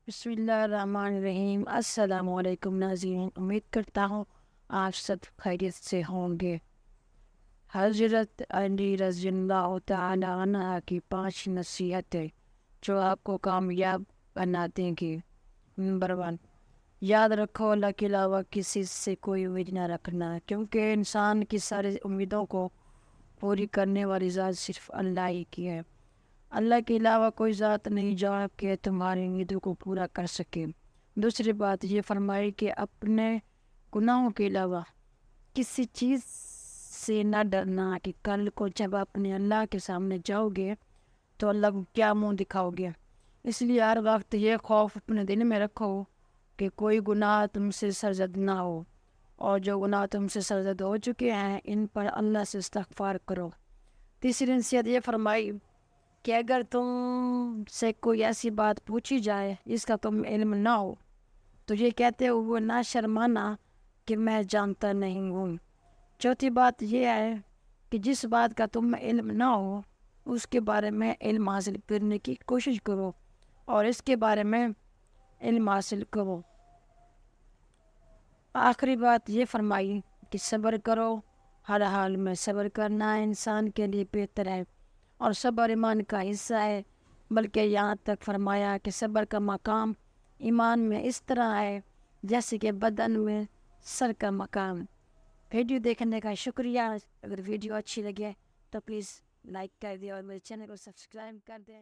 بسم اللہ الرحمن الرحیم۔ السلام علیکم ناظرین، امید کرتا ہوں آپ سب خیریت سے ہوں گے۔ حضرت علی رضی اللہ تعالی عنہ کی 5 نصیحتیں جو آپ کو کامیاب بنا دیں گی۔ نمبر 1، یاد رکھو اللہ کے علاوہ کسی سے کوئی امید نہ رکھنا، کیونکہ انسان کی ساری امیدوں کو پوری کرنے والی ذات صرف اللہ ہی کی ہے۔ اللہ کے علاوہ کوئی ذات نہیں جو آپ کے تمہاری امیدوں کو پورا کر سکے۔ دوسری بات یہ فرمائی کہ اپنے گناہوں کے علاوہ کسی چیز سے نہ ڈرنا کہ کل کو جب اپنے اللہ کے سامنے جاؤ گے تو اللہ کو کیا منہ دکھاؤ گے۔ اس لیے ہر وقت یہ خوف اپنے دل میں رکھو کہ کوئی گناہ تم سے سرزد نہ ہو، اور جو گناہ تم سے سرزد ہو چکے ہیں ان پر اللہ سے استغفار کرو۔ تیسری نصیحت یہ فرمائی کہ اگر تم سے کوئی ایسی بات پوچھی جائے جس کا تم علم نہ ہو تو یہ کہتے ہوئے نہ شرمانا کہ میں جانتا نہیں ہوں۔ چوتھی بات یہ ہے کہ جس بات کا تم علم نہ ہو اس کے بارے میں علم حاصل کرنے کی کوشش کرو اور اس کے بارے میں علم حاصل کرو۔ آخری بات یہ فرمائی کہ صبر کرو، ہر حال میں صبر کرنا انسان کے لیے بہتر ہے اور صبر ایمان کا حصہ ہے، بلکہ یہاں تک فرمایا کہ صبر کا مقام ایمان میں اس طرح ہے جیسے کہ بدن میں سر کا مقام۔ ویڈیو دیکھنے کا شکریہ۔ اگر ویڈیو اچھی لگے تو پلیز لائک کر دیں اور میرے چینل کو سبسکرائب کر دیں۔